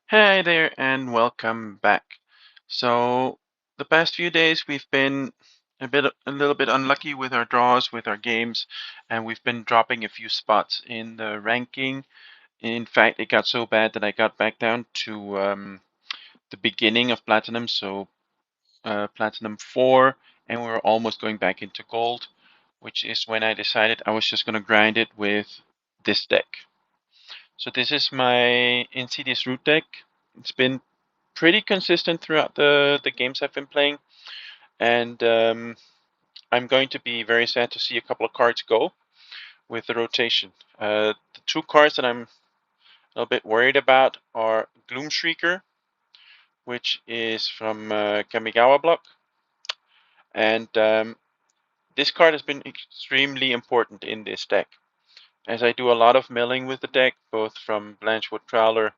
Hey there, and welcome back. So, the past few days we've been a little bit unlucky with our draws, with our games, and we've been dropping a few spots in the ranking. In fact, it got so bad that I got back down to the beginning of Platinum, so Platinum 4, and we were almost going back into Gold, which is when I decided I was just going to grind it with this deck. So this is my Insidious Root deck. It's been pretty consistent throughout the games I've been playing, and I'm going to be very sad to see a couple of cards go with the rotation. The two cards that I'm a little bit worried about are Gloomshrieker, which is from Kamigawa block, and this card has been extremely important in this deck, as I do a lot of milling with the deck, both from Blanchwood Prowler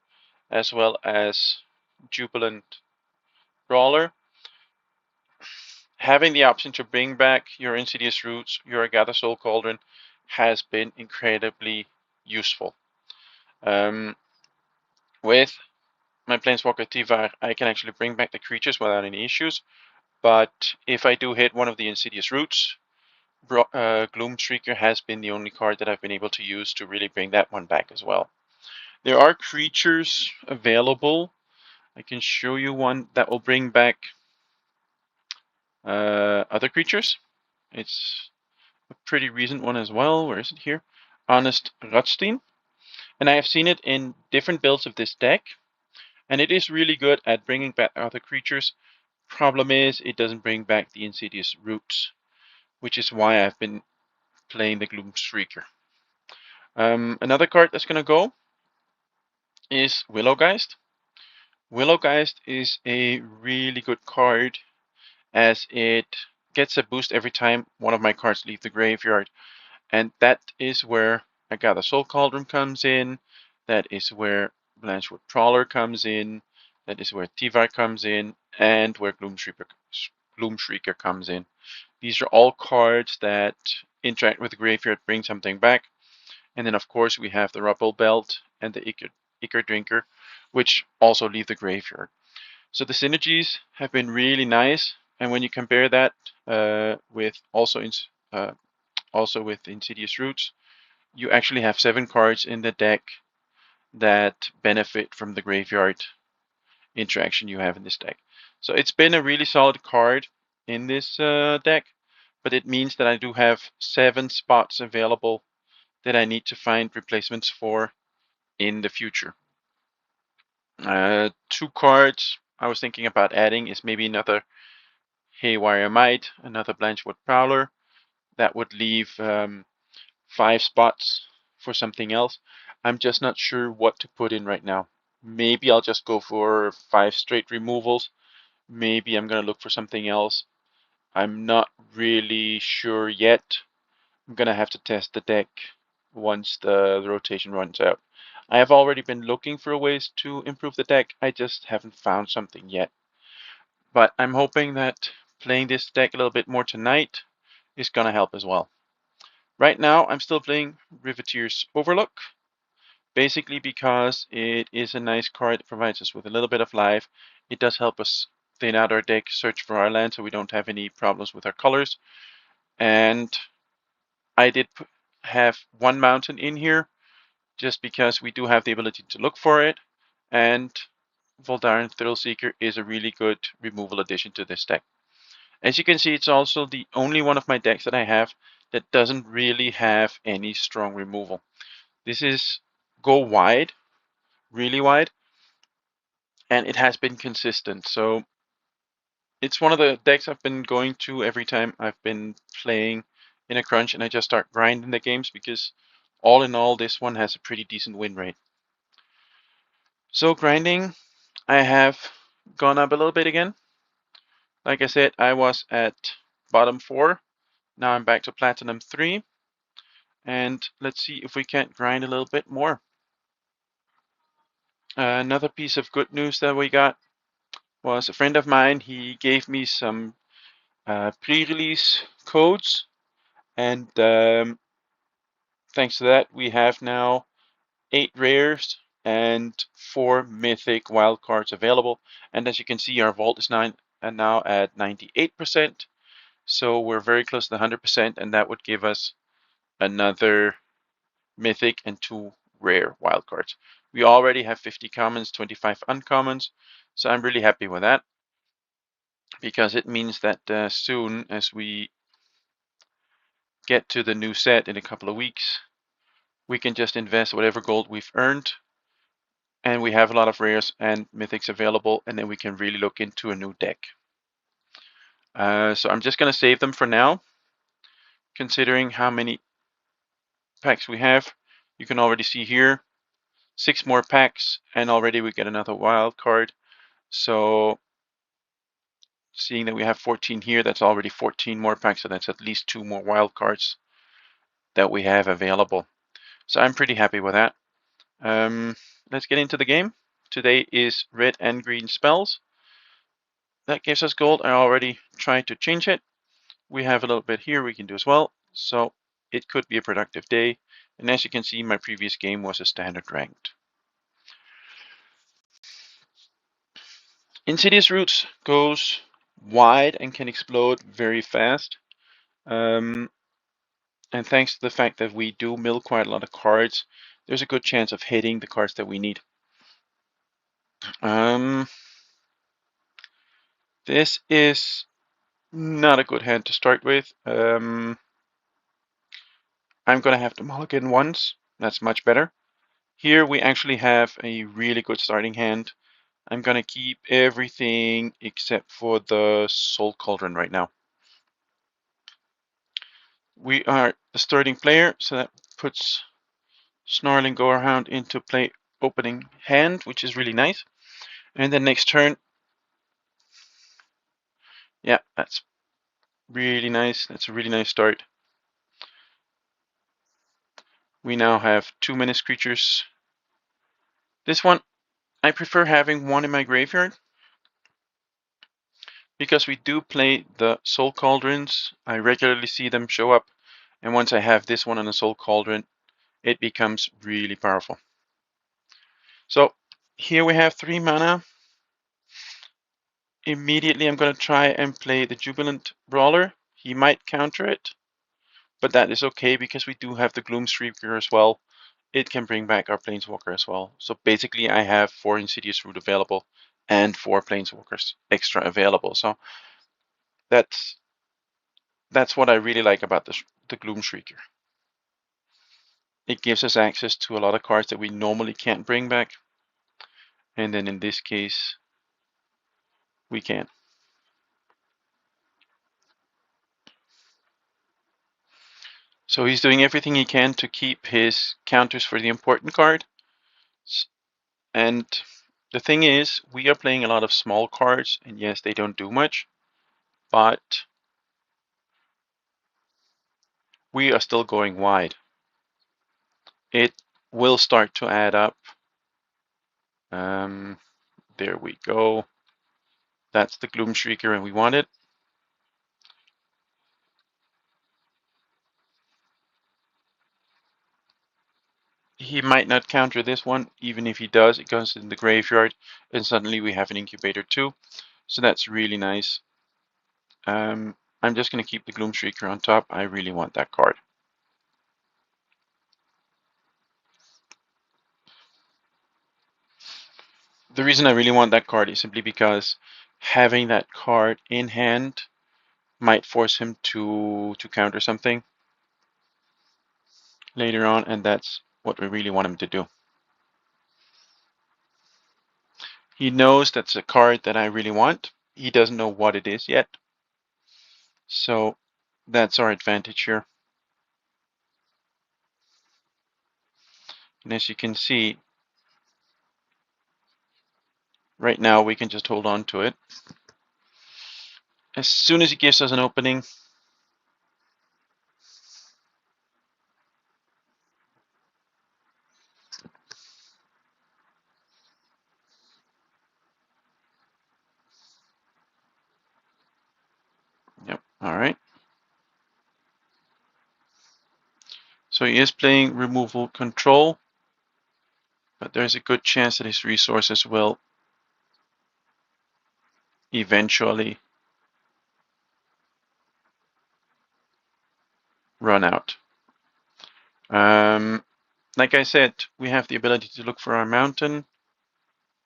as well as Jubilant Brawler. Having the option to bring back your Insidious Roots, your Agatha Soul Cauldron, has been incredibly useful. With my Planeswalker Tivar, I can actually bring back the creatures without any issues, but if I do hit one of the Insidious Roots, Gloomshrieker has been the only card that I've been able to use to really bring that one back as well. There are creatures available. I can show you one that will bring back other creatures. It's a pretty recent one as well. Where is it here? Honest Rotstein. And I have seen it in different builds of this deck, and it is really good at bringing back other creatures. Problem is, it doesn't bring back the Insidious Roots, which is why I've been playing the Gloomshrieker. Another card that's going to go is Willowgeist. Willowgeist is a really good card as it gets a boost every time one of my cards leave the graveyard. And that is where Agatha Soul Cauldron comes in. That is where Blanchwood Trawler comes in. That is where Tivar comes in. And where Gloomshrieker comes in. These are all cards that interact with the graveyard, bring something back. And then, of course, we have the Rubble Belt and the Ichor Drinker, which also leave the graveyard. So the synergies have been really nice. And when you compare that with also with Insidious Roots, you actually have 7 cards in the deck that benefit from the graveyard interaction you have in this deck. So it's been a really solid card in this deck, but it means that I do have 7 spots available that I need to find replacements for in the future. 2 cards I was thinking about adding is maybe another Haywire Might, another Blanchwood Prowler. That would leave 5 spots for something else. I'm just not sure what to put in right now. Maybe I'll just go for 5 straight removals. Maybe I'm going to look for something else. I'm not really sure yet. I'm going to have to test the deck once the rotation runs out. I have already been looking for ways to improve the deck. I just haven't found something yet. But I'm hoping that playing this deck a little bit more tonight is going to help as well. Right now, I'm still playing Riveteer's Overlook. Basically because it is a nice card that provides us with a little bit of life. It does help us thin out our deck, search for our land so we don't have any problems with our colors. And I did have 1 mountain in here just because we do have the ability to look for it. And Voldaren Thrillseeker is a really good removal addition to this deck. As you can see, it's also the only one of my decks that I have that doesn't really have any strong removal. This is go wide, really wide, and it has been consistent. So it's one of the decks I've been going to every time I've been playing in a crunch and I just start grinding the games because all in all, this one has a pretty decent win rate. So grinding, I have gone up a little bit again. Like I said, I was at bottom 4. Now I'm back to platinum 3. And let's see if we can't grind a little bit more. Another piece of good news that we got was a friend of mine. He gave me some pre-release codes, and thanks to that, we have now 8 rares and 4 mythic wildcards available. And as you can see, our vault is now at 98%. So we're very close to the 100%, and that would give us another mythic and 2 rare wildcards. We already have 50 commons, 25 uncommons, so I'm really happy with that, because it means that soon as we get to the new set in a couple of weeks, we can just invest whatever gold we've earned, and we have a lot of rares and mythics available, and then we can really look into a new deck. So I'm just going to save them for now, considering how many packs we have. You can already see here 6 more packs, and already we get another wild card. So seeing that we have 14 here, that's already 14 more packs, so that's at least 2 more wild cards that we have available. So I'm pretty happy with that. Let's get into the game. Today is red and green spells. That gives us gold. I already tried to change it. We have a little bit here we can do as well. So it could be a productive day. And as you can see, my previous game was a standard ranked. Insidious Roots goes wide and can explode very fast. And thanks to the fact that we do mill quite a lot of cards, there's a good chance of hitting the cards that we need. This is not a good hand to start with. I'm going to have to mulligan once. That's much better. Here we actually have a really good starting hand. I'm going to keep everything except for the Soul Cauldron right now. We are the starting player, so that puts Snarling Gorehound into play opening hand, which is really nice. And then next turn, yeah, that's really nice. That's a really nice start. We now have 2 menace creatures. This one, I prefer having one in my graveyard, because we do play the Soul Cauldrons. I regularly see them show up, and once I have this one on a Soul Cauldron, it becomes really powerful. So here we have 3 mana. Immediately I'm going to try and play the Jubilant Brawler. He might counter it, but that is okay because we do have the Gloomsweeper as well. It can bring back our Planeswalker as well. So basically I have 4 Insidious Root available and 4 Planeswalkers extra available. So that's what I really like about the Gloomshrieker. It gives us access to a lot of cards that we normally can't bring back. And then in this case, we can. So he's doing everything he can to keep his counters for the important card. And the thing is, we are playing a lot of small cards, and yes, they don't do much, but we are still going wide. It will start to add up. There we go. That's the Gloomshrieker, and we want it. He might not counter this one. Even if he does, it goes in the graveyard, and suddenly we have an Incubator too. So that's really nice. I'm just going to keep the Gloomshrieker on top. I really want that card. The reason I really want that card is simply because having that card in hand might force him to counter something later on, and that's what we really want him to do. He knows that's a card that I really want. He doesn't know what it is yet. So that's our advantage here. And as you can see, right now we can just hold on to it. As soon as he gives us an opening, yep, all right. So he is playing removal control. but there's a good chance that his resources will eventually run out. Like I said, we have the ability to look for our mountain.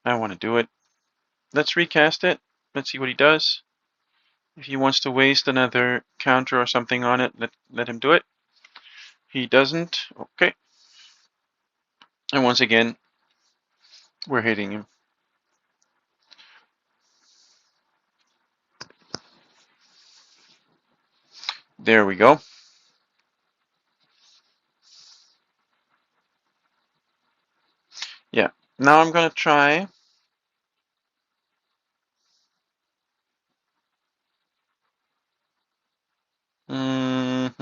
I want to do it. Let's recast it. Let's see what he does. If he wants to waste another counter or something on it, let him do it. He doesn't. Okay. And once again, we're hitting him. There we go. Yeah. Now I'm going to try. I'm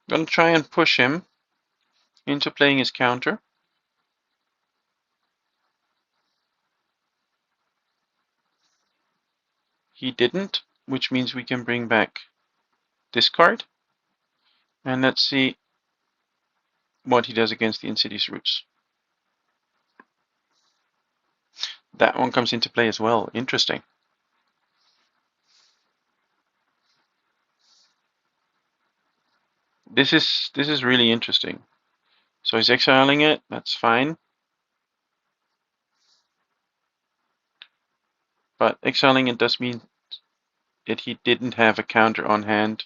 going to try and push him into playing his counter. He didn't, which means we can bring back this card. And let's see what he does against the Insidious Roots. That one comes into play as well. Interesting. This is really interesting. So he's exiling it. That's fine. But exiling it does mean that he didn't have a counter on hand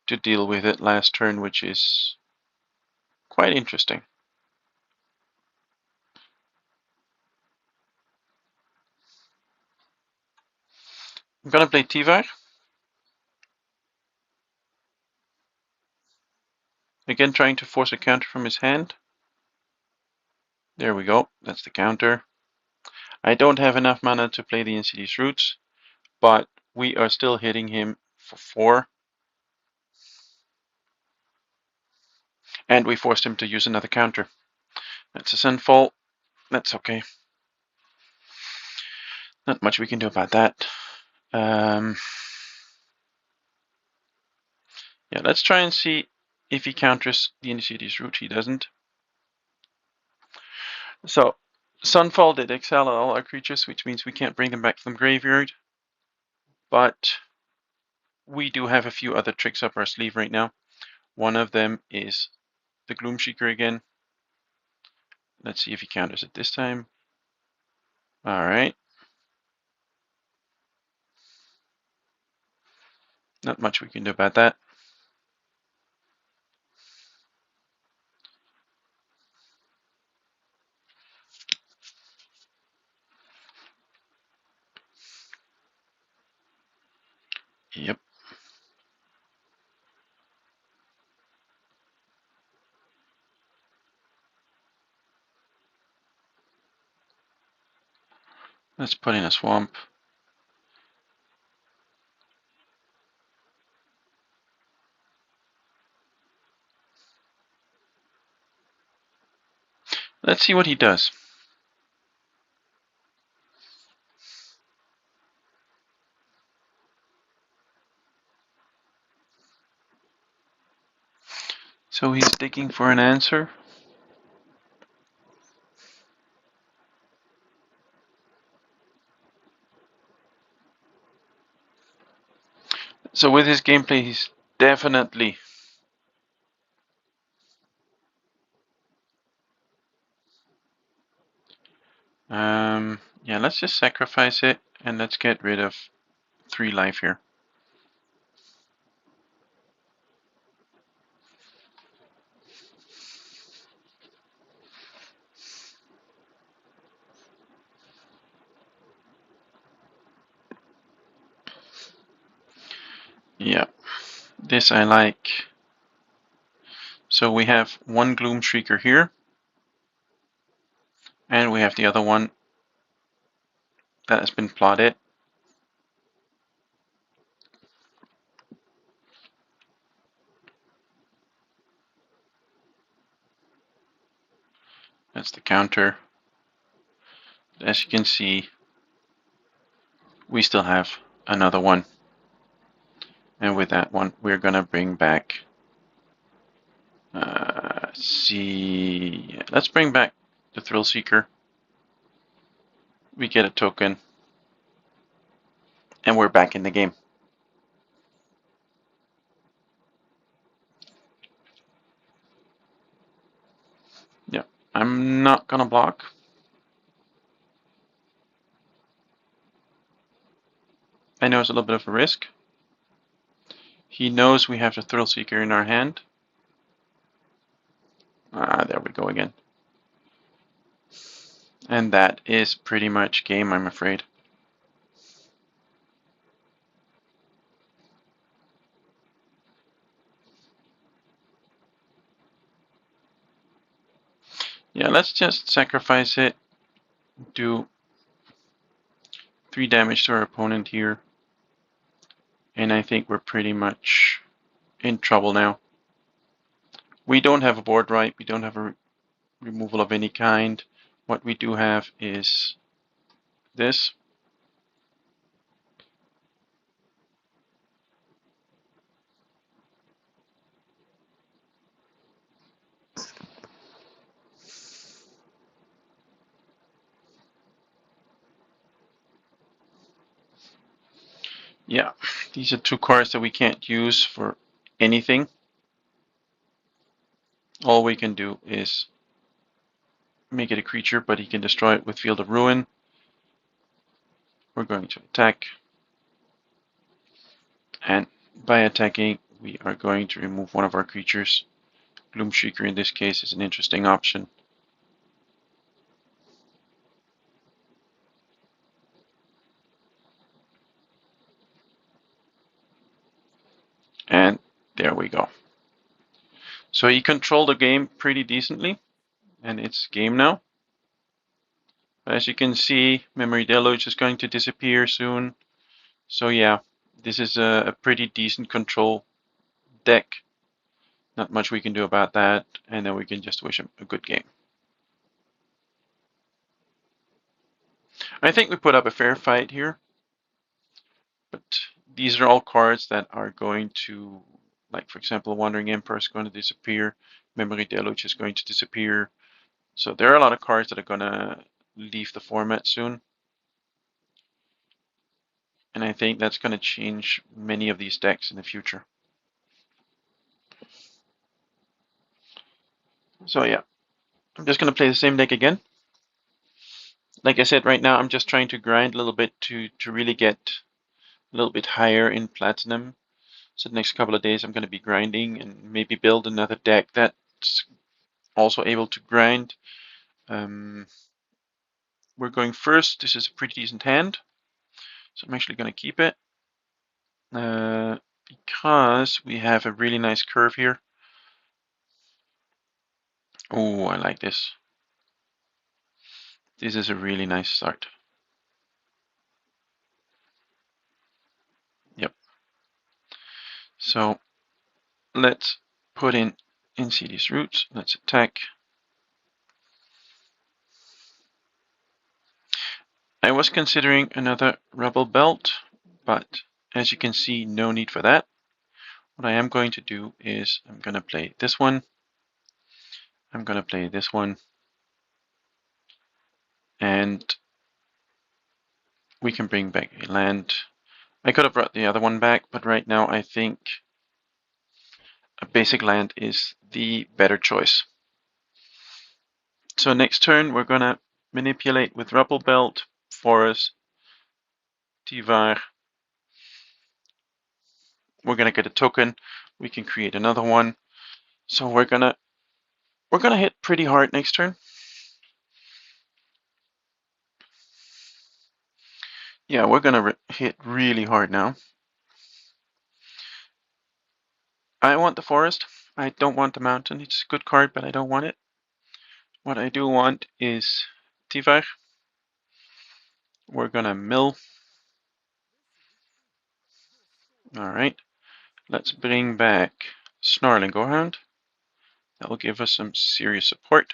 to deal with it last turn, which is quite interesting. I'm gonna play Tivar. Again, trying to force a counter from his hand. There we go. That's the counter. I don't have enough mana to play the Insidious Roots, but we are still hitting him for 4. And we forced him to use another counter. That's a Sunfall. That's okay. Not much we can do about that. Yeah, let's try and see if he counters the Insidious Root. He doesn't. So, Sunfall did exile all our creatures, which means we can't bring them back from the graveyard. But we do have a few other tricks up our sleeve right now. One of them is the Gloomseeker again. Let's see if he counters it this time. Alright. Not much we can do about that. Yep. Let's put in a swamp. Let's see what he does. So he's digging for an answer. So with his gameplay, he's definitely yeah, let's just sacrifice it and let's get rid of 3 life here. Yeah, this I like. So we have one Gloomshrieker here, and we have the other one that has been plotted. That's the counter. As you can see, we still have another one. And with that one, we're gonna bring back See, let's bring back the Thrill Seeker. We get a token, and we're back in the game. Yeah, I'm not gonna block. I know it's a little bit of a risk. He knows we have the Thrill Seeker in our hand. There we go again. And that is pretty much game, I'm afraid. Yeah, let's just sacrifice it. Do 3 damage to our opponent here. And I think we're pretty much in trouble now. We don't have a board right. We don't have a removal of any kind. What we do have is this. Yeah, these are 2 cards that we can't use for anything. All we can do is make it a creature, but he can destroy it with Field of Ruin. We're going to attack. And by attacking, we are going to remove one of our creatures. Gloomshrieker in this case is an interesting option. And there we go. So he controlled the game pretty decently, and it's game now. But as you can see, Memory Deluge is going to disappear soon. So yeah, this is a pretty decent control deck. Not much we can do about that, and then we can just wish him a good game. I think we put up a fair fight here, but these are all cards that are going to, like for example, Wandering Emperor is going to disappear, Memory Deluge is going to disappear. So there are a lot of cards that are going to leave the format soon. And I think that's going to change many of these decks in the future. So yeah, I'm just going to play the same deck again. Like I said, right now I'm just trying to grind a little bit to really get a little bit higher in Platinum. So the next couple of days I'm going to be grinding and maybe build another deck that's also able to grind. We're going first. This is a pretty decent hand, so I'm actually going to keep it because we have a really nice curve here. Oh, I like this. This is a really nice start. Yep. So let's put in Insidious Roots. Let's attack. I was considering another Rebel Belt, but as you can see, no need for that. What I am going to do is I'm going to play this one. I'm going to play this one. And we can bring back a land. I could have brought the other one back, but right now I think a basic land is the better choice. So next turn we're going to manipulate with Rebel Belt, Forest, Tivar. We're going to get a token. We can create another one. So we're going to hit pretty hard next turn. Yeah, we're going to hit really hard now. I want the forest. I don't want the mountain. It's a good card, but I don't want it. What I do want is Tivar. We're going to mill. Alright. Let's bring back Snarling Gorehound. That will give us some serious support.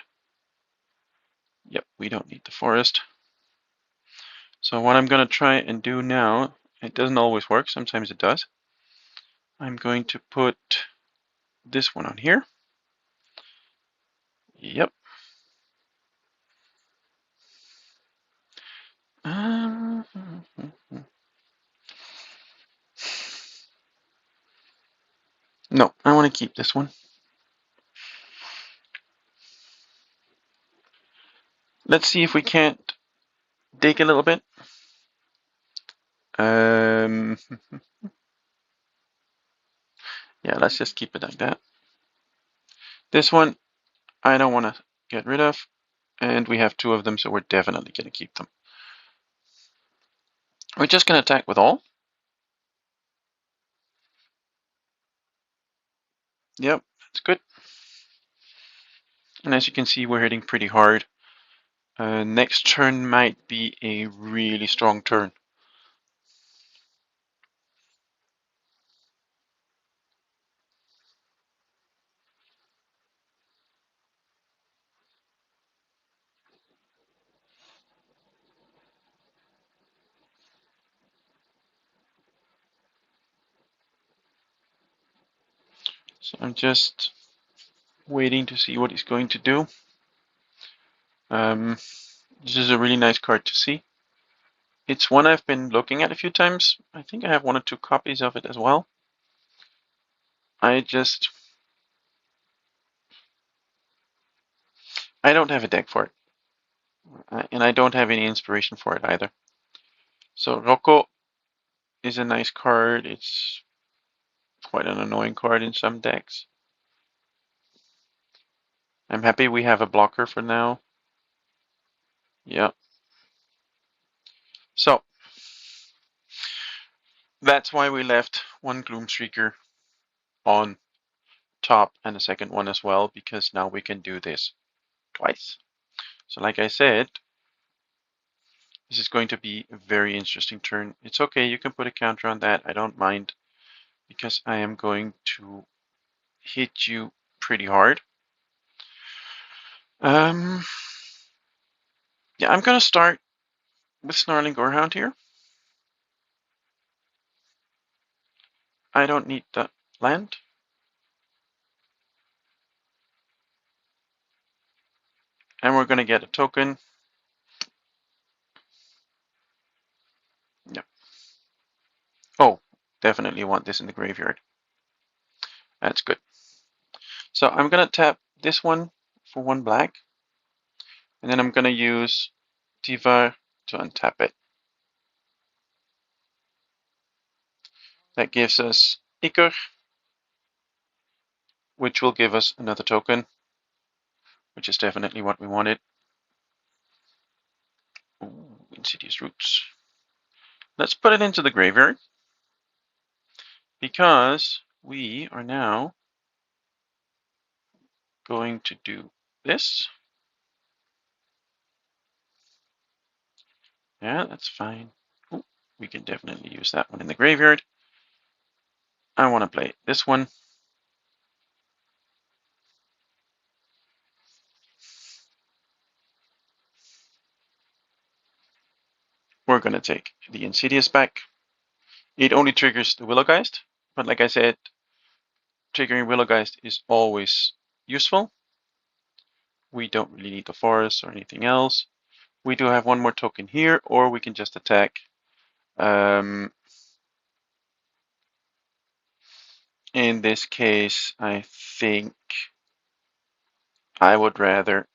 Yep, we don't need the forest. So what I'm going to try and do now, it doesn't always work, sometimes it does. I'm going to put this one on here. Yep. No, I want to keep this one. Let's see if we can't dig a little bit. Yeah, let's just keep it like that. This one, I don't want to get rid of. And we have 2 of them, so we're definitely going to keep them. We're just going to attack with all. Yep, that's good. And as you can see, we're hitting pretty hard. Next turn might be a really strong turn. So I'm just waiting to see what he's going to do. This is a really nice card to see. It's one I've been looking at a few times. I think I have 1 or 2 copies of it as well. I don't have a deck for it. And I don't have any inspiration for it either. So Rocco is a nice card. It's quite an annoying card in some decks. I'm happy we have a blocker for now. Yeah. So that's why we left 1 Gloomstreaker on top and a second one as well, because now we can do this twice. So like I said, this is going to be a very interesting turn. It's okay, you can put a counter on that. I don't mind, because I am going to hit you pretty hard. Yeah, I'm going to start with Snarling Gorehound here. I don't need the land. And we're going to get a token. Yep. Oh, definitely want this in the graveyard. That's good. So I'm going to tap this one for 1 black. And then I'm going to use Diva to untap it. That gives us Iker, which will give us another token, which is definitely what we wanted. Ooh, Insidious Roots. Let's put it into the graveyard, because we are now going to do this. Yeah, that's fine. Ooh, we can definitely use that one in the graveyard. I want to play this one. We're going to take the Insidious back. It only triggers the Willowgeist, but like I said, triggering Willowgeist is always useful. We don't really need the forest or anything else. We do have 1 more token here, or we can just attack. In this case, I think I would rather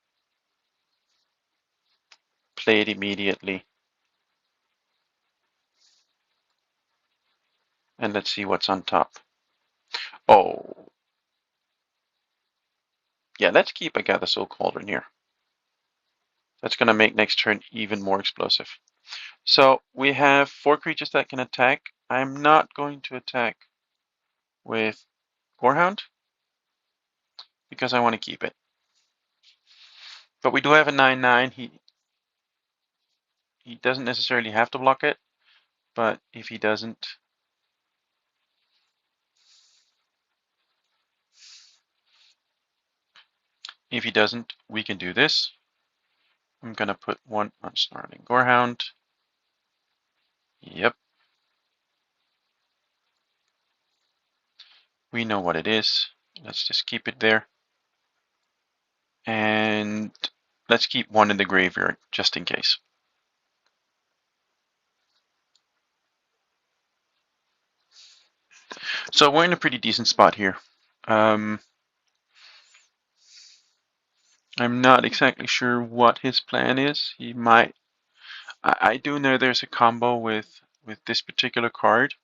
play it immediately. And let's see what's on top. Oh. Yeah, let's keep a Gather Soul Cauldron here. That's going to make next turn even more explosive. So we have 4 creatures that can attack. I'm not going to attack with Gorehound, because I want to keep it. But we do have a 9/9. He doesn't necessarily have to block it, but if he doesn't, we can do this. I'm going to put 1 on Snarling Gorehound. Yep. We know what it is. Let's just keep it there. And let's keep one in the graveyard, just in case. So we're in a pretty decent spot here. I'm not exactly sure what his plan is. He might... I do know there's a combo with this particular card,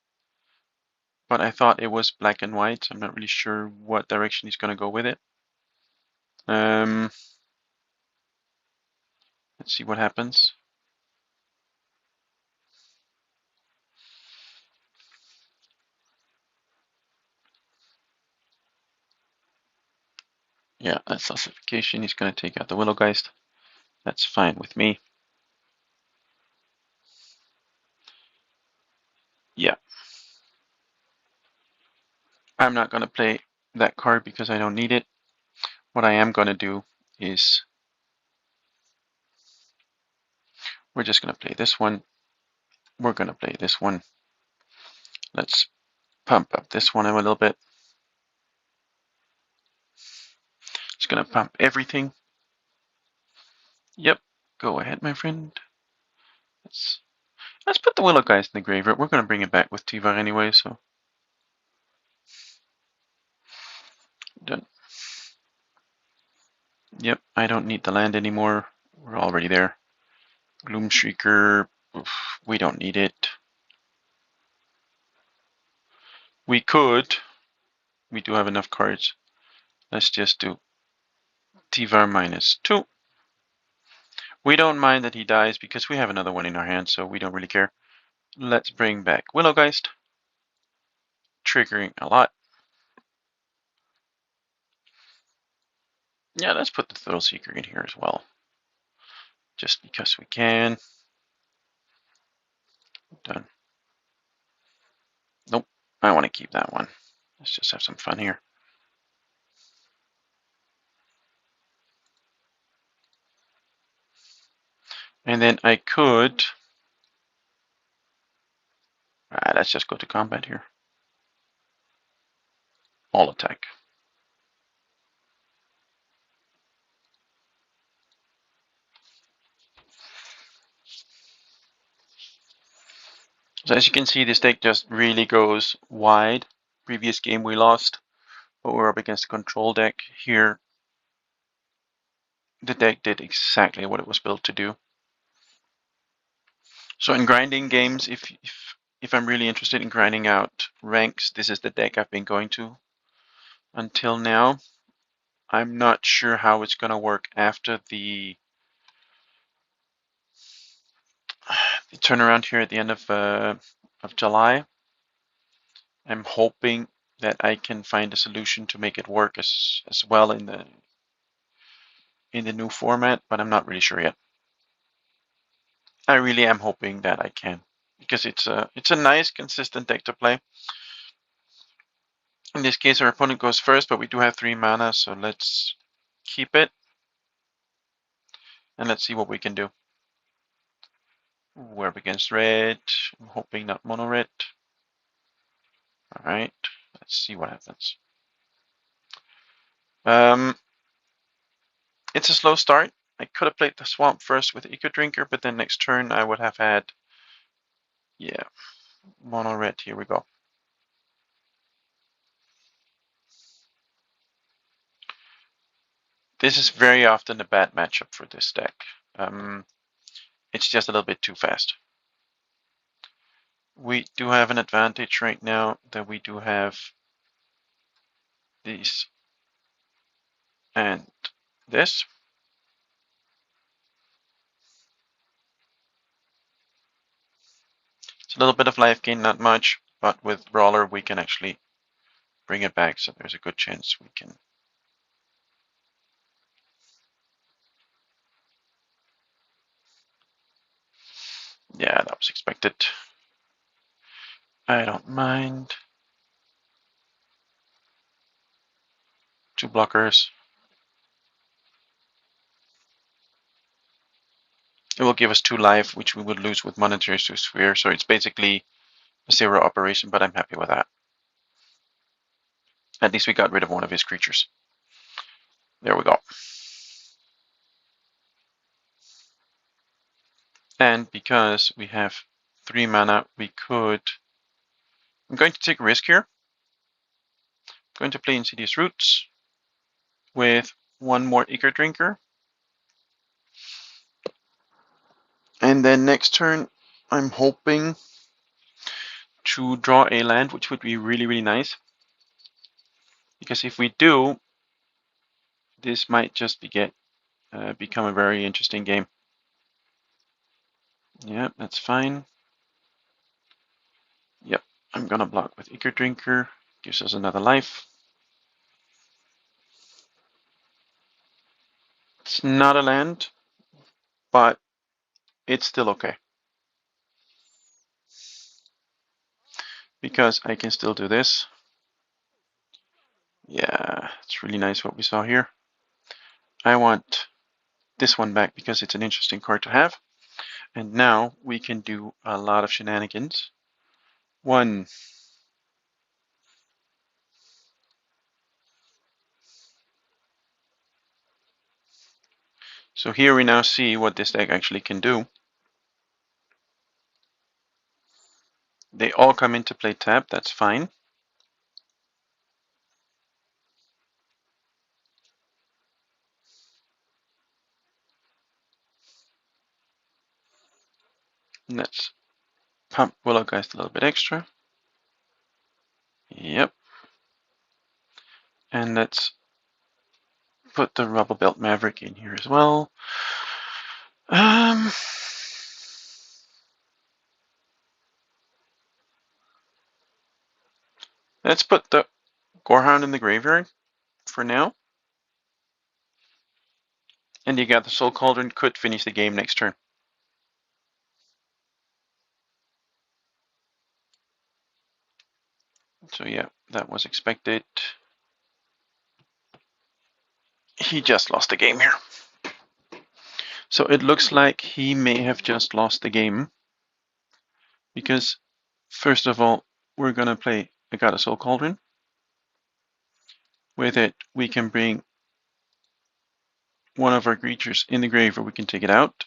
but I thought it was black and white, so I'm not really sure what direction he's going to go with it. Let's see what happens. Yeah, that's ossification. He's going to take out the Willowgeist. That's fine with me. Yeah. I'm not going to play that card because I don't need it. What I am going to do is we're just going to play this one. We're going to play this one. Let's pump up this one a little bit. Just going to pump everything. Yep. Go ahead, my friend. Let's put the Willowgeist in the graveyard. We're going to bring it back with Tiva anyway, so. Done. Yep, I don't need the land anymore. We're already there. Gloomshrieker, we don't need it. We could. We do have enough cards. Let's just do Tiva -2. We don't mind that he dies because we have another one in our hand, so we don't really care. Let's bring back Willowgeist. Triggering a lot. Yeah, let's put the Thrillseeker in here as well. Just because we can. Done. Nope, I want to keep that one. Let's just have some fun here. And then I could... Alright, let's just go to combat here. All attack. So as you can see, this deck just really goes wide. Previous game we lost, but we're up against a control deck. Here, the deck did exactly what it was built to do. So in grinding games, if I'm really interested in grinding out ranks, this is the deck I've been going to until now. I'm not sure how it's going to work after the turnaround here at the end of July. I'm hoping that I can find a solution to make it work as well in the new format, but I'm not really sure yet. I really am hoping that I can, because it's a nice consistent deck to play. In this case, our opponent goes first, but we do have 3 mana, so let's keep it and let's see what we can do. We're up against red. I'm hoping not mono red. All right, let's see what happens. It's a slow start. I could have played the swamp first with Eco Drinker, but then next turn I would have had, yeah, mono red. Here we go. This is very often a bad matchup for this deck. It's just a little bit too fast. We do have an advantage right now that we do have these and this. It's a little bit of life gain, not much, but with Brawler we can actually bring it back, so there's a good chance we can. Yeah, that was expected. I don't mind. 2 blockers. It will give us 2 life, which we would lose with Monetary Sphere, so it's basically a 0 operation, but I'm happy with that. At least we got rid of one of his creatures. There we go. And because we have 3 mana, we could... I'm going to take a risk here. I'm going to play Insidious Roots with 1 more Ichor Drinker. And then next turn, I'm hoping to draw a land, which would be really, really nice. Because if we do, this might just become a very interesting game. Yeah, that's fine. Yep, I'm gonna block with Ichor Drinker. Gives us another life. It's not a land, but it's still okay. Because I can still do this. Yeah, it's really nice what we saw here. I want this one back because it's an interesting card to have. And now we can do a lot of shenanigans. 1. So here we now see what this deck actually can do. They all come into play tapped, that's fine. Let's pump Willowgeist a little bit extra. Yep. And let's put the Rubblebelt Maverick in here as well. Let's put the Gorehound in the graveyard for now. And you got the Soul Cauldron, could finish the game next turn. So yeah, that was expected. He just lost the game here. So it looks like he may have just lost the game. Because, first of all, we're going to play I Got a Soul Cauldron. With it, we can bring one of our creatures in the grave where we can take it out.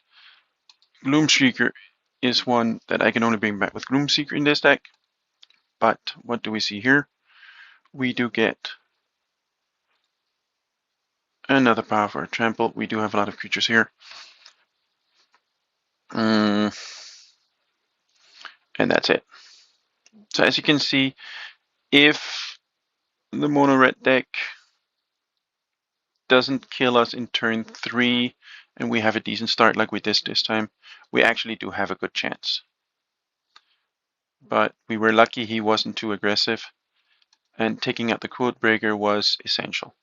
Gloomseeker is one that I can only bring back with Gloomseeker in this deck. But what do we see here? We do get another power for a trample. We do have a lot of creatures here. And that's it. So as you can see, if the mono red deck doesn't kill us in turn 3 and we have a decent start like we did this time, we actually do have a good chance. But we were lucky he wasn't too aggressive, and taking out the Codebreaker was essential.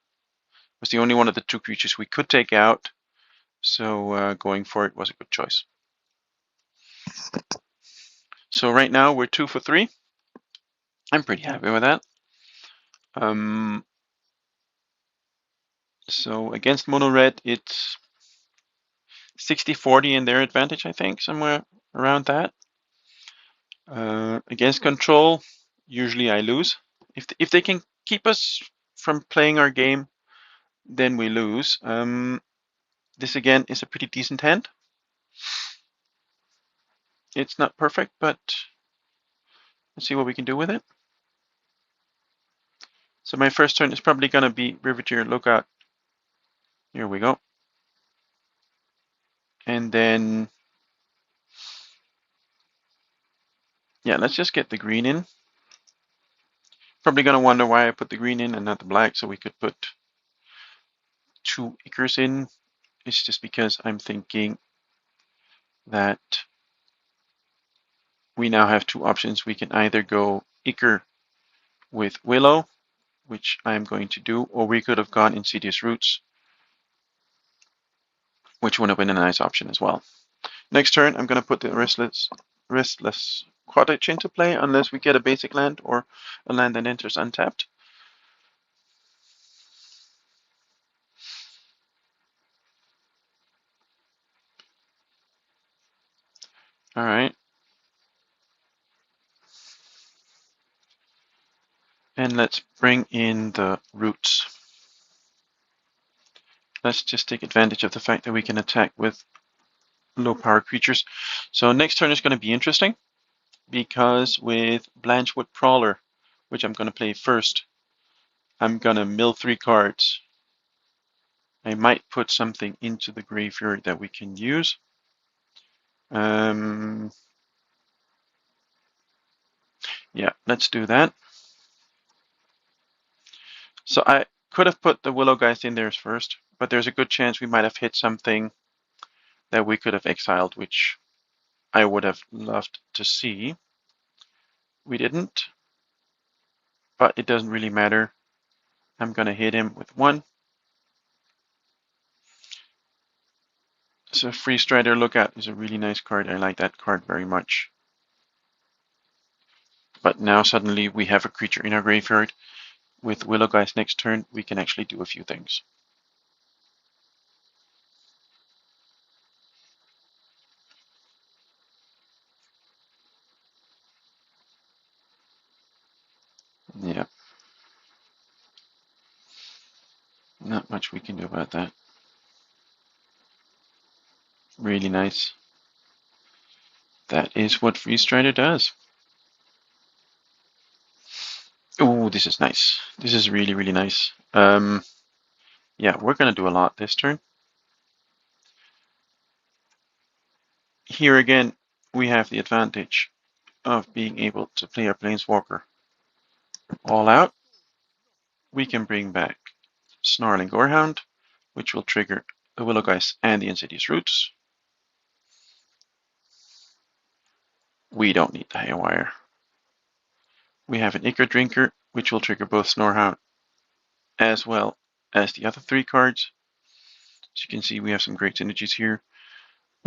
It was the only one of the 2 creatures we could take out, so going for it was a good choice. So right now we're 2 for 3. I'm pretty happy with that. So against mono red, it's 60-40 in their advantage, I think, somewhere around that. Against control, usually I lose. If they can keep us from playing our game, then we lose. This again is a pretty decent hand. It's not perfect, but let's see what we can do with it. So my first turn is probably going to be Riveteer Lookout. Here we go. And then, yeah, let's just get the green in. Probably going to wonder why I put the green in and not the black, so we could put 2 Ichors in. It's just because I'm thinking that we now have 2 options. We can either go Ichor with Willow, which I'm going to do, or we could have gone Insidious Roots, which would have been a nice option as well. Next turn, I'm going to put the Restless Cottage into play, unless we get a basic land or a land that enters untapped. All right. And let's bring in the roots. Let's just take advantage of the fact that we can attack with low power creatures. So next turn is going to be interesting because with Blanchwood Prowler, which I'm going to play first, I'm going to mill 3 cards. I might put something into the graveyard that we can use. Yeah, let's do that. So I could have put the Willowgeist in there first, but there's a good chance we might have hit something that we could have exiled, which I would have loved to see. We didn't, but it doesn't really matter. I'm going to hit him with 1. So Free Strider Lookout is a really nice card. I like that card very much. But now suddenly we have a creature in our graveyard. With Willowgeist next turn, we can actually do a few things. Yeah. Not much we can do about that. Really nice. That is what Free Strider does. Oh, this is nice. This is really, really nice. Yeah, we're going to do a lot this turn. Here again, we have the advantage of being able to play our Planeswalker all out. We can bring back Snarling Gorehound, which will trigger the Willowgeist and the Insidious Roots. We don't need the Haywire. We have an Ichor Drinker, which will trigger both Snorehound as well as the other 3 cards. As you can see, we have some great synergies here.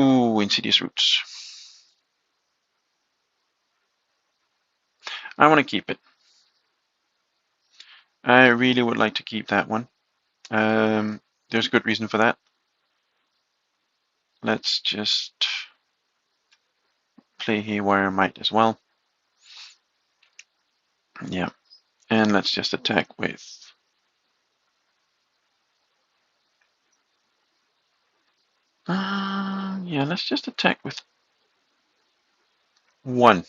Ooh, Insidious Roots. I want to keep it. I really would like to keep that one. There's a good reason for that. Let's just play Haywire Might as well. Yeah, and let's just attack with... yeah, let's just attack with 1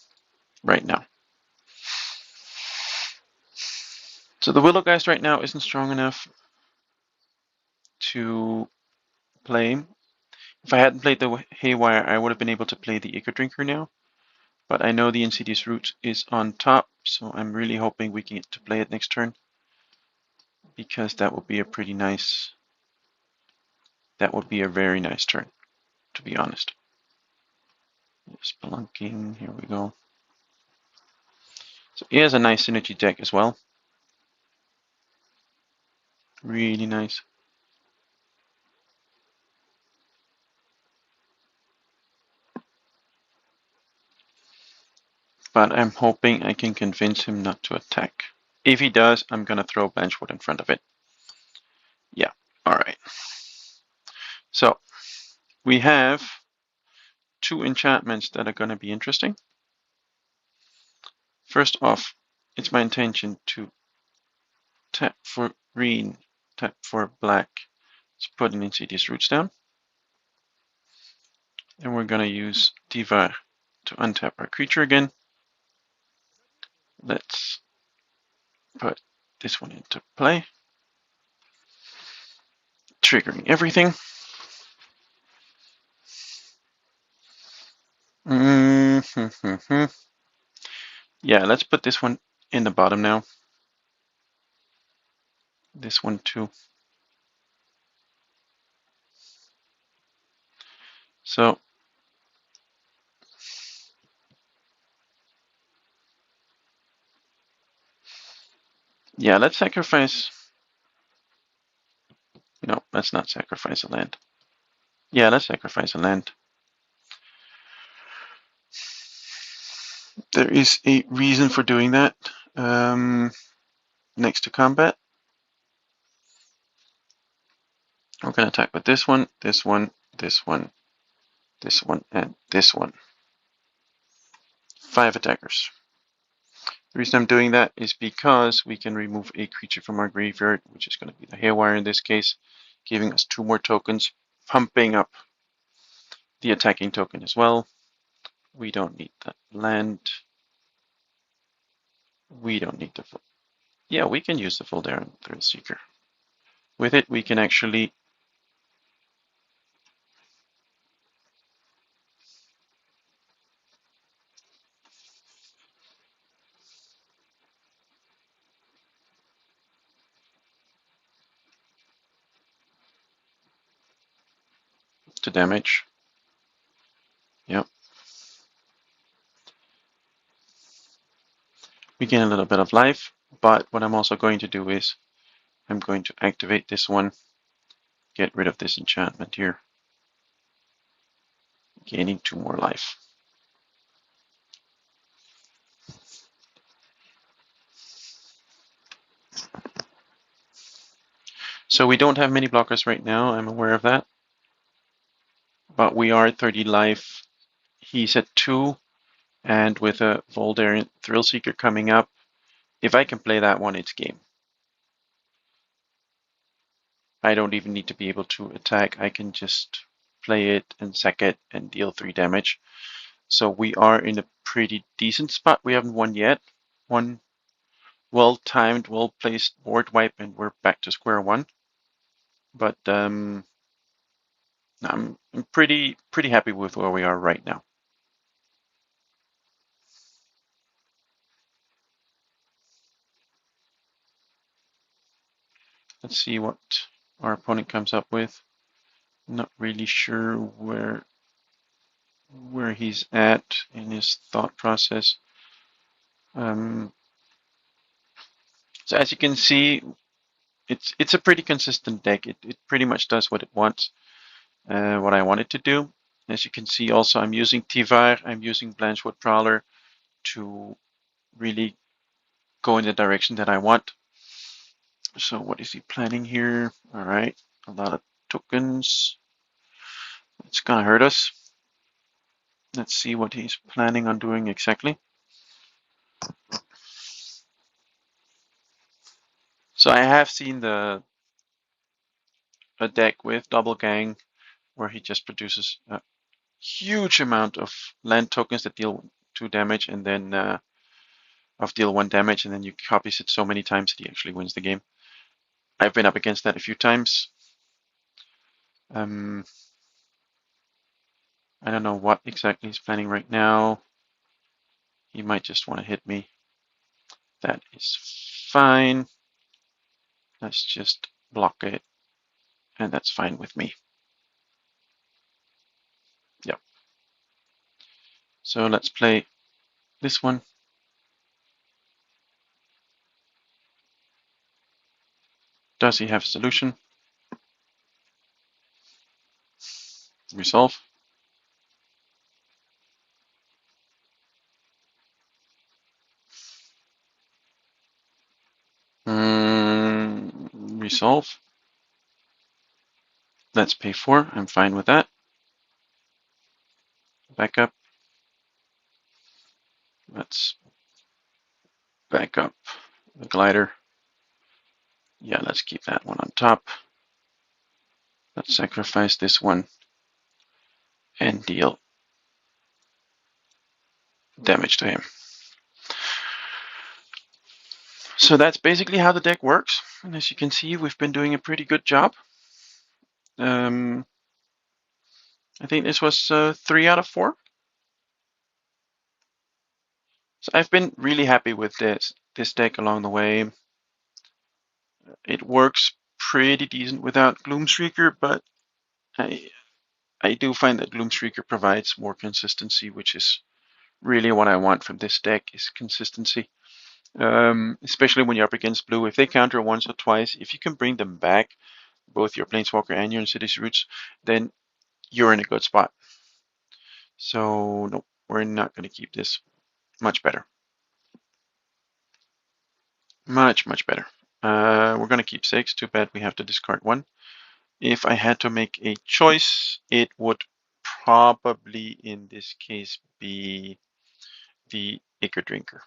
right now. So the Willowgeist right now isn't strong enough to play. If I hadn't played the Haywire, I would have been able to play the Ichor Drinker now. But I know the Insidious Root is on top, so I'm really hoping we can get to play it next turn. Because that would be a pretty nice... That would be a very nice turn, to be honest. Spelunking, here we go. So he has a nice synergy deck as well. Really nice. But I'm hoping I can convince him not to attack. If he does, I'm going to throw Blanchwood in front of it. Yeah, alright. So, we have 2 enchantments that are going to be interesting. First off, it's my intention to tap for green, tap for black. Let's put an Insidious Roots down. And we're going to use Diva to untap our creature again. Let's put this one into play. Triggering everything. Yeah, let's put this one in the bottom now. This one too. So yeah, let's sacrifice. No, let's not sacrifice a land. Yeah, let's sacrifice a land. There is a reason for doing that. Next to combat, we're going to attack with this one, this one, this one, this one, and this one. 5 attackers. The reason I'm doing that is because we can remove a creature from our graveyard, which is going to be the Haywire in this case, giving us 2 more tokens, pumping up the attacking token as well. We don't need that land. We don't need the full. Yeah, we can use the Voldaren Thrillseeker. With it, we can actually to damage. Yep. We gain a little bit of life, but what I'm also going to do is I'm going to activate this one, get rid of this enchantment here, gaining 2 more life. So we don't have many blockers right now, I'm aware of that. But we are at 30 life. He's at 2, and with a Voldaren Thrillseeker coming up, if I can play that one, it's game. I don't even need to be able to attack. I can just play it and sack it and deal 3 damage. So we are in a pretty decent spot. We haven't won yet. One well-timed, well-placed board wipe, and we're back to square one. But I'm pretty happy with where we are right now. Let's see what our opponent comes up with. Not really sure where he's at in his thought process. So as you can see, it's a pretty consistent deck. It pretty much does what it wants, what I want it to do. As you can see, also I'm using Tivar, I'm using Blanchwood Prowler to really go in the direction that I want. So what is he planning here? All right, a lot of tokens. It's gonna hurt us. Let's see what he's planning on doing exactly. So I have seen a deck with Double Gang where he just produces a huge amount of land tokens that deal 2 damage and then deal 1 damage, and then you copies it so many times that he actually wins the game. I've been up against that a few times. I don't know what exactly he's planning right now. He might just want to hit me. That is fine. Let's just block it, and that's fine with me. Yep. So let's play this one. Does he have a solution? Resolve. Resolve. Let's pay 4. I'm fine with that. Back up. Let's back up the glider. Yeah, let's keep that one on top. Let's sacrifice this one and deal damage to him. So that's basically how the deck works. And as you can see, we've been doing a pretty good job. I think this was 3 out of 4. So I've been really happy with this deck along the way. It works pretty decent without Gloomstreaker, but I do find that Gloomstreaker provides more consistency, which is really what I want from this deck, is consistency. Especially when you're up against blue. If they counter once or twice, if you can bring them back, both your Planeswalker and your City's Roots, then you're in a good spot. So no, we're not going to keep this. Much better. Much better. We're going to keep 6. Too bad we have to discard 1. If I had to make a choice, it would probably, in this case, be the Ichor Drinker.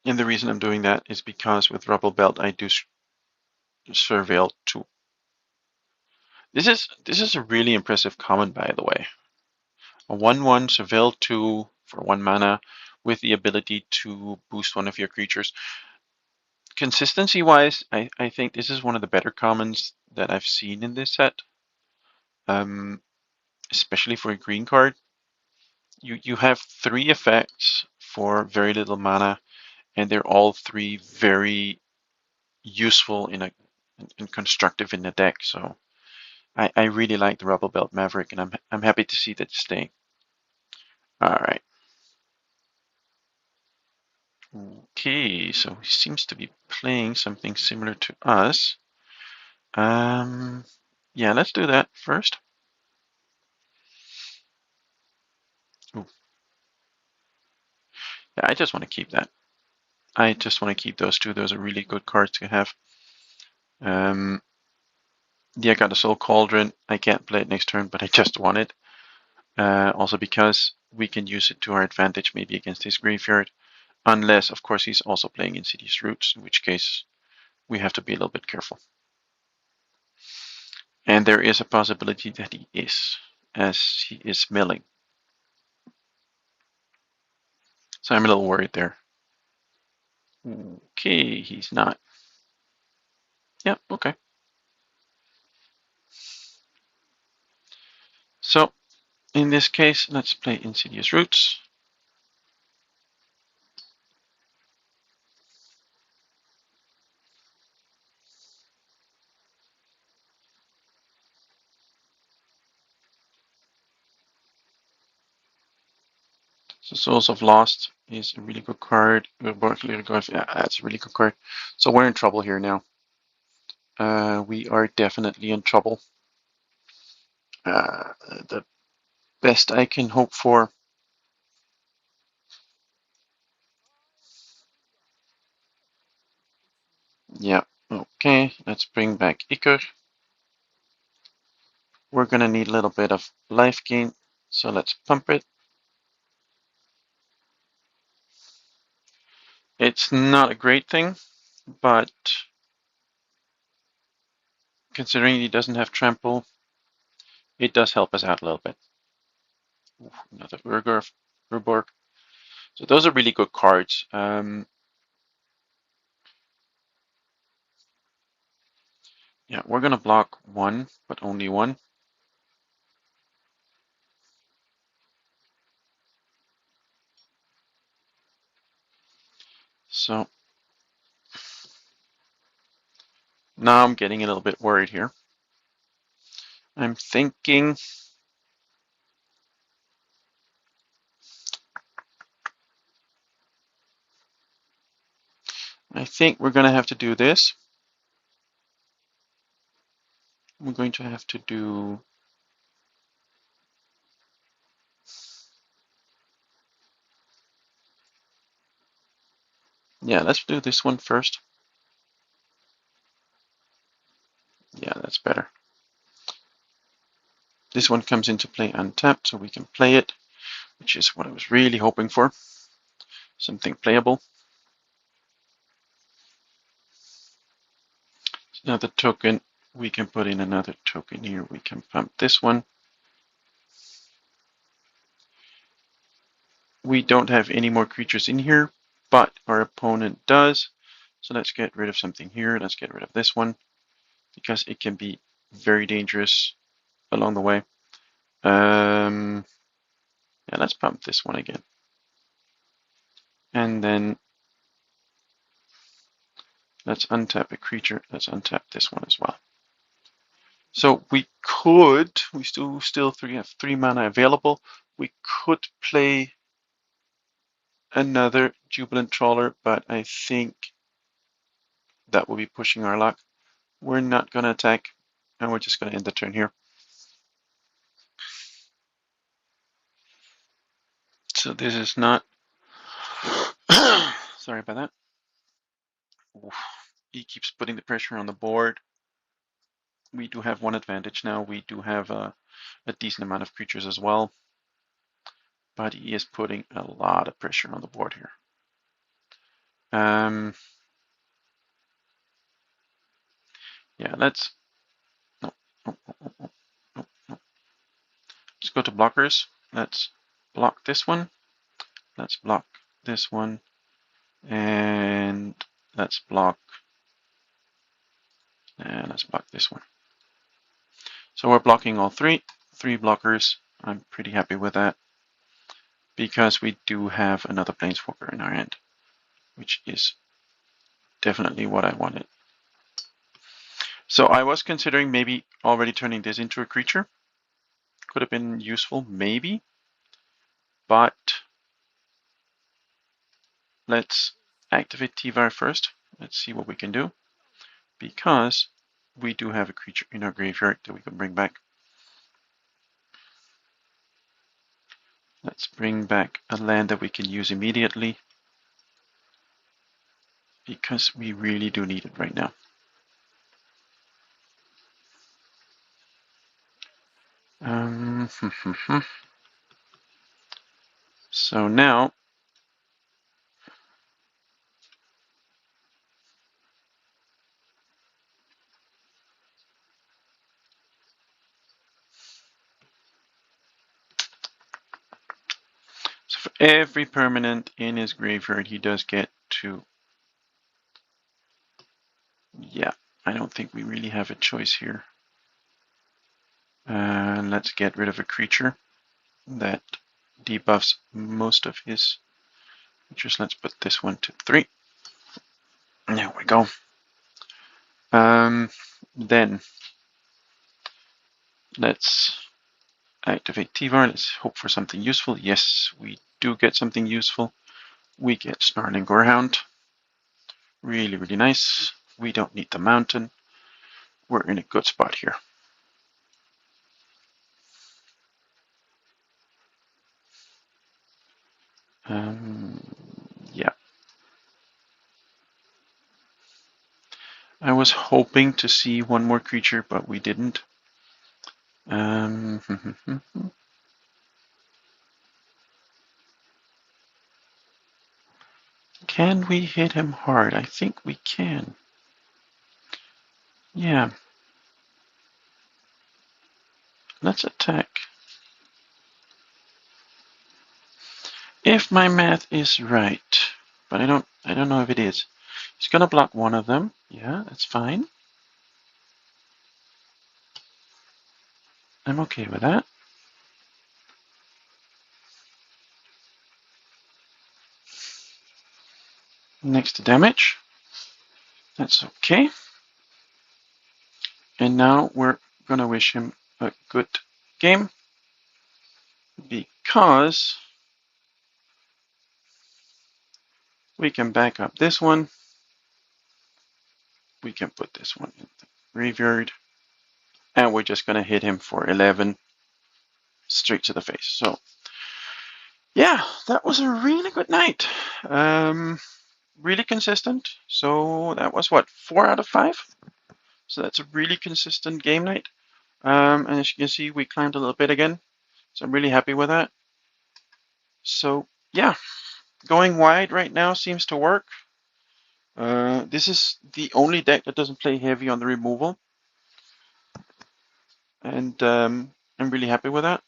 And the reason I'm doing that is because with Rubble Belt, I do Surveil 2. This is a really impressive common, by the way. A 1/1 Surveil 2 for 1 mana with the ability to boost one of your creatures. Consistency wise, I think this is one of the better commons that I've seen in this set. Especially for a green card. You have 3 effects for very little mana, and they're all 3 very useful and constructive in the deck. So I really like the Rubble Belt Maverick, and I'm happy to see that staying. All right. Okay, so he seems to be playing something similar to us. Yeah, let's do that first. Ooh. Yeah, I just want to keep that. I just want to keep those 2. Those are really good cards to have. Yeah, I got the Soul Cauldron. I can't play it next turn, but I just want it. Also because we can use it to our advantage, maybe against his graveyard. Unless, of course, he's also playing Insidious Roots, in which case we have to be a little bit careful. And there is a possibility that he is, as he is milling. So I'm a little worried there. Okay, he's not. Yep, okay. So, in this case, let's play Insidious Roots. So Souls of Lost is a really good card. Yeah, that's a really good card. So we're in trouble here now. We are definitely in trouble. The best I can hope for. Yeah, okay, let's bring back Iker. We're gonna need a little bit of life gain, so let's pump it. It's not a great thing, but considering he doesn't have trample, it does help us out a little bit. Ooh, another Urborg. So those are really good cards. Yeah, we're gonna block 1, but only 1. So now I'm getting a little bit worried here. I'm thinking I think we're gonna have to do this. We're going to have to do yeah, let's do this one first. Yeah, that's better. This one comes into play untapped, so we can play it, which is what I was really hoping for. Something playable. Another token. We can put in another token here. We can pump this one. We don't have any more creatures in here, but our opponent does. So let's get rid of something here. Let's get rid of this one, because it can be very dangerous along the way. Yeah, let's pump this one again. And then let's untap a creature. Let's untap this one as well. So we still have 3 mana available. We could play another Jubilant Trawler, but I think that will be pushing our luck. We're not going to attack, and we're just going to end the turn here. So this is not... Sorry about that. Oof. He keeps putting the pressure on the board. We do have one advantage now. We do have a decent amount of creatures as well. But he is putting a lot of pressure on the board here. Yeah, let's... No, no, no, no, no, no. Let's go to blockers. Let's block this one. Let's block this one. And let's block... And let's block this one. So we're blocking all three blockers. I'm pretty happy with that because we do have another Planeswalker in our hand, which is definitely what I wanted. So I was considering maybe already turning this into a creature. Could have been useful, maybe. But let's activate T-Var first. Let's see what we can do. Because we do have a creature in our graveyard that we can bring back. Let's bring back a land that we can use immediately. Because we really do need it right now. So now so for every permanent in his graveyard, he does get to... Yeah, I don't think we really have a choice here. Let's get rid of a creature that debuffs most of his creatures. Let's put this one to 3. There we go. Then let's activate T-Var. Let's hope for something useful. Yes, we do get something useful. We get Snarling Gorehound. Really, really nice. We don't need the mountain. We're in a good spot here. Yeah. I was hoping to see one more creature, but we didn't. Can we hit him hard? I think we can. Yeah. Let's attack. If my math is right, but I don't know if it is. He's gonna block one of them. Yeah, that's fine. I'm okay with that. Next to damage. That's okay. And now we're gonna wish him a good game because we can back up this one. We can put this one in the graveyard. And we're just gonna hit him for 11 straight to the face. So yeah, that was a really good night. Really consistent. So that was what, 4 out of 5? So that's a really consistent game night. And as you can see, we climbed a little bit again. So I'm really happy with that. So yeah, going wide right now seems to work. This is the only deck that doesn't play heavy on the removal. And I'm really happy with that.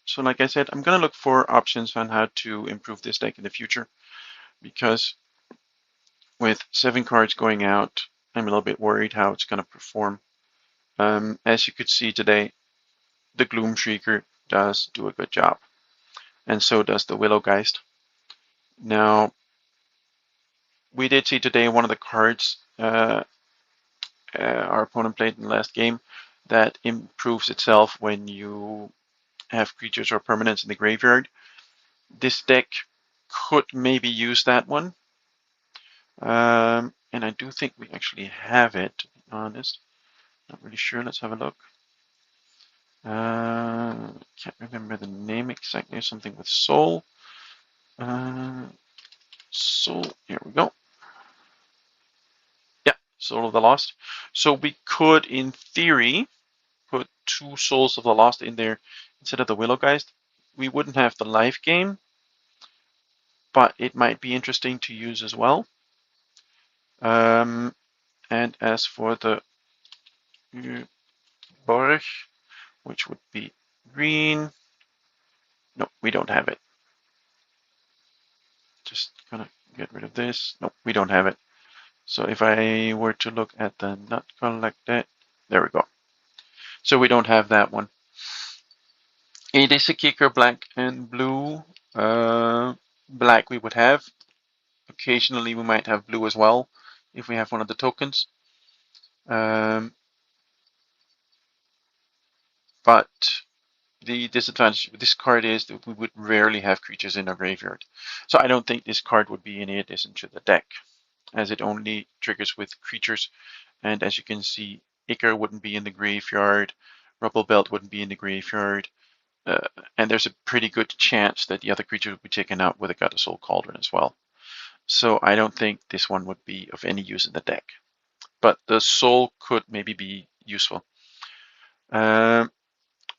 So like I said, I'm going to look for options on how to improve this deck in the future. Because with 7 cards going out, I'm a little bit worried how it's going to perform. As you could see today, the Gloom Shrieker does do a good job. And so does the Willowgeist. Now, we did see today one of the cards our opponent played in the last game that improves itself when you have creatures or permanents in the graveyard. This deck could maybe use that one. And I do think we actually have it, to be honest. Not really sure. Let's have a look. Can't remember the name exactly. Something with soul. Soul. Here we go. Yeah, Soul of the Lost. So we could, in theory, put 2 Souls of the Lost in there instead of the Willowgeist. We wouldn't have the life gain, but it might be interesting to use as well. And as for the Borich, which would be green. No, we don't have it. Just gonna get rid of this. No, we don't have it. So if I were to look at the nut collected, there we go. So we don't have that one. It is a kicker black and blue. Black we would have. Occasionally we might have blue as well if we have one of the tokens. But the disadvantage of this card is that we would rarely have creatures in our graveyard. So I don't think this card would be any addition to the deck, as it only triggers with creatures. And as you can see, Ichor wouldn't be in the graveyard, Rubble Belt wouldn't be in the graveyard, and there's a pretty good chance that the other creatures would be taken out with a Guttersoul Cauldron as well. So I don't think this one would be of any use in the deck. But the Soul could maybe be useful.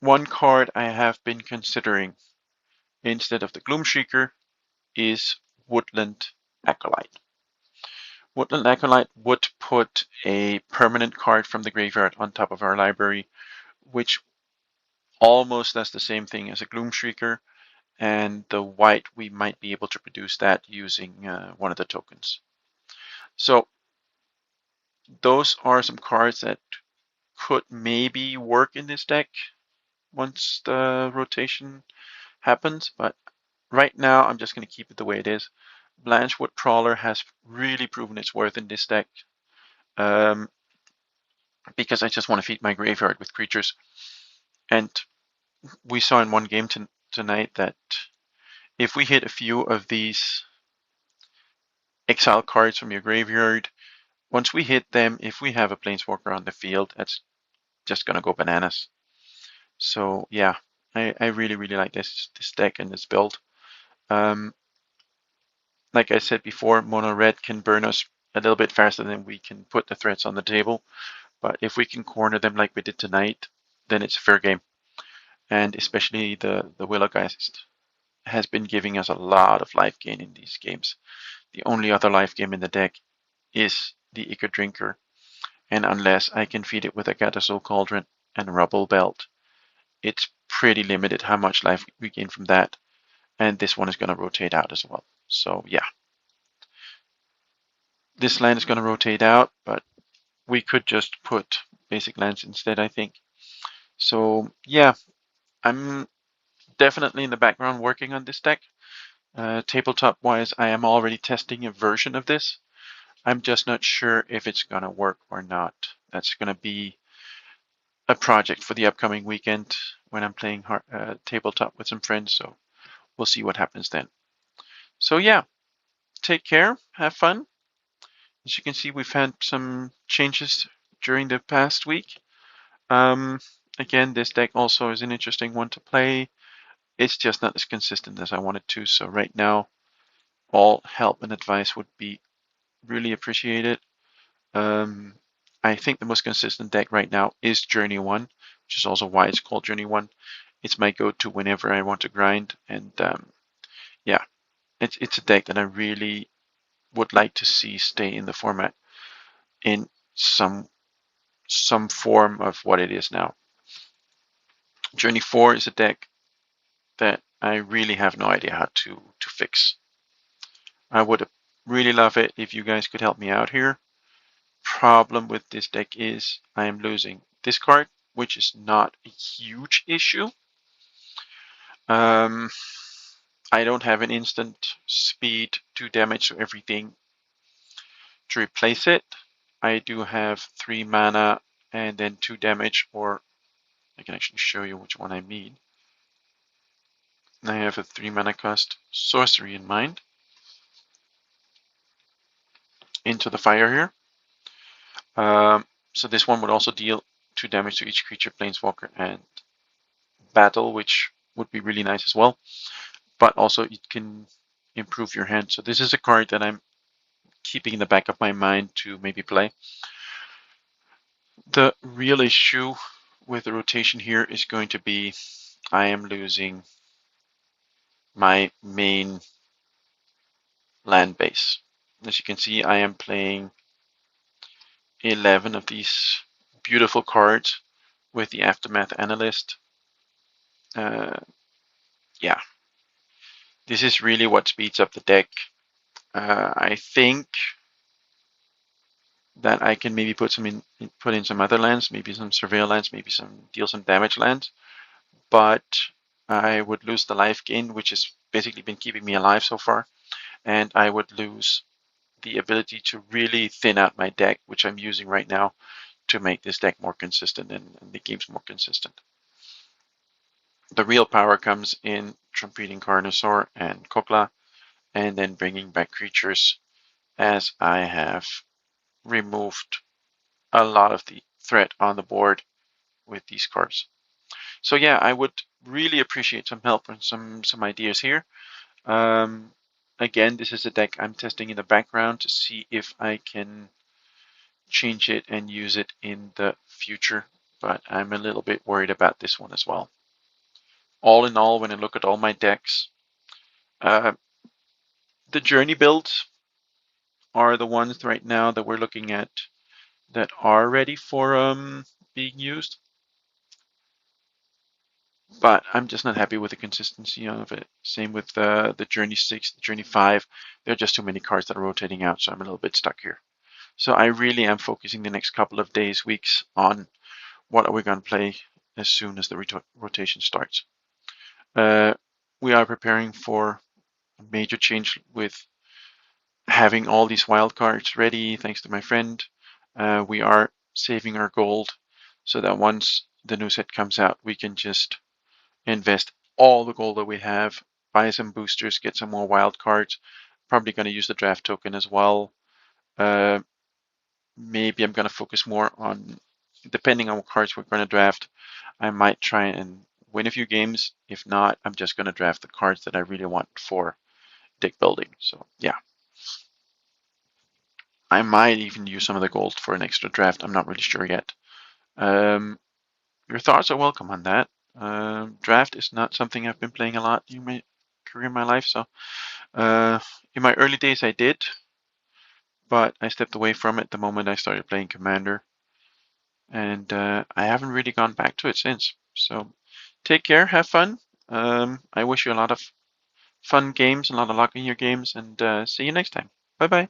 One card I have been considering instead of the Gloomshrieker is Woodland Acolyte. Woodland Acolyte would put a permanent card from the graveyard on top of our library, which almost does the same thing as a Gloomshrieker, and the white we might be able to produce that using one of the tokens. So those are some cards that could maybe work in this deck once the rotation happens, but right now I'm just going to keep it the way it is. Blanchwood Trawler has really proven its worth in this deck, because I just want to feed my graveyard with creatures. And we saw in one game tonight that if we hit a few of these exile cards from your graveyard, once we hit them, if we have a Planeswalker on the field, that's just going to go bananas. So yeah, I really, really like this deck and this build. Like I said before, mono red can burn us a little bit faster than we can put the threats on the table. But if we can corner them like we did tonight, then it's a fair game. And especially the Willowgeist has been giving us a lot of life gain in these games. The only other life game in the deck is the Ichor Drinker. And unless I can feed it with a Guttersoul Cauldron and Rubble Belt, it's pretty limited how much life we gain from that. And this one is going to rotate out as well. So yeah. This land is going to rotate out, but we could just put basic lands instead, I think. So yeah, I'm definitely in the background working on this deck. Tabletop wise, I am already testing a version of this. I'm just not sure if it's going to work or not. That's going to be a project for the upcoming weekend when I'm playing tabletop with some friends. So we'll see what happens then. So yeah, take care, have fun. As you can see, we've had some changes during the past week. Again, this deck also is an interesting one to play. It's just not as consistent as I wanted to. So right now, all help and advice would be really appreciated. I think the most consistent deck right now is Journey 1, which is also why it's called Journey 1. It's my go-to whenever I want to grind. And yeah, it's a deck that I really would like to see stay in the format in some form of what it is now. Journey 4 is a deck that I really have no idea how to fix. I would really love it if you guys could help me out here. Problem with this deck is I am losing this card, which is not a huge issue. I don't have an instant speed, 2 damage to everything to replace it. I do have 3 mana and then 2 damage, or I can actually show you which one I mean. I have a 3 mana cost sorcery in mind. Into the fire here. So this one would also deal 2 damage to each creature, planeswalker, and battle, which would be really nice as well. But also it can improve your hand. So this is a card that I'm keeping in the back of my mind to maybe play. The real issue with the rotation here is going to be I am losing my main land base. As you can see, I am playing 11 of these beautiful cards with the Aftermath Analyst. Yeah, this is really what speeds up the deck. I think that I can maybe put in some other lands, maybe some surveil lands, maybe deal some damage lands, but I would lose the life gain, which has basically been keeping me alive so far, and I would lose the ability to really thin out my deck, which I'm using right now to make this deck more consistent and the games more consistent. The real power comes in trumpeting Carnosaur and Kokla, and then bringing back creatures, as I have removed a lot of the threat on the board with these cards. So yeah, I would really appreciate some help and some ideas here. Again, this is a deck I'm testing in the background to see if I can change it and use it in the future, but I'm a little bit worried about this one as well. All in all, when I look at all my decks, the journey builds are the ones right now that we're looking at that are ready for being used. But I'm just not happy with the consistency of it. Same with the Journey 6, the Journey 5. There are just too many cards that are rotating out, so I'm a little bit stuck here. So I really am focusing the next couple of days, weeks on what are we going to play as soon as the rotation starts. We are preparing for a major change with having all these wild cards ready, thanks to my friend. We are saving our gold so that once the new set comes out, we can just invest all the gold that we have, buy some boosters, get some more wild cards. Probably going to use the draft token as well. Maybe I'm going to focus more on, depending on what cards we're going to draft, I might try and win a few games. If not, I'm just going to draft the cards that I really want for deck building. So yeah, I might even use some of the gold for an extra draft. I'm not really sure yet. Your thoughts are welcome on that. Draft is not something I've been playing a lot in my career, in my life. So in my early days, I did, but I stepped away from it the moment I started playing Commander, and I haven't really gone back to it since. So take care, have fun. I wish you a lot of fun games, a lot of luck in your games, and see you next time. Bye bye.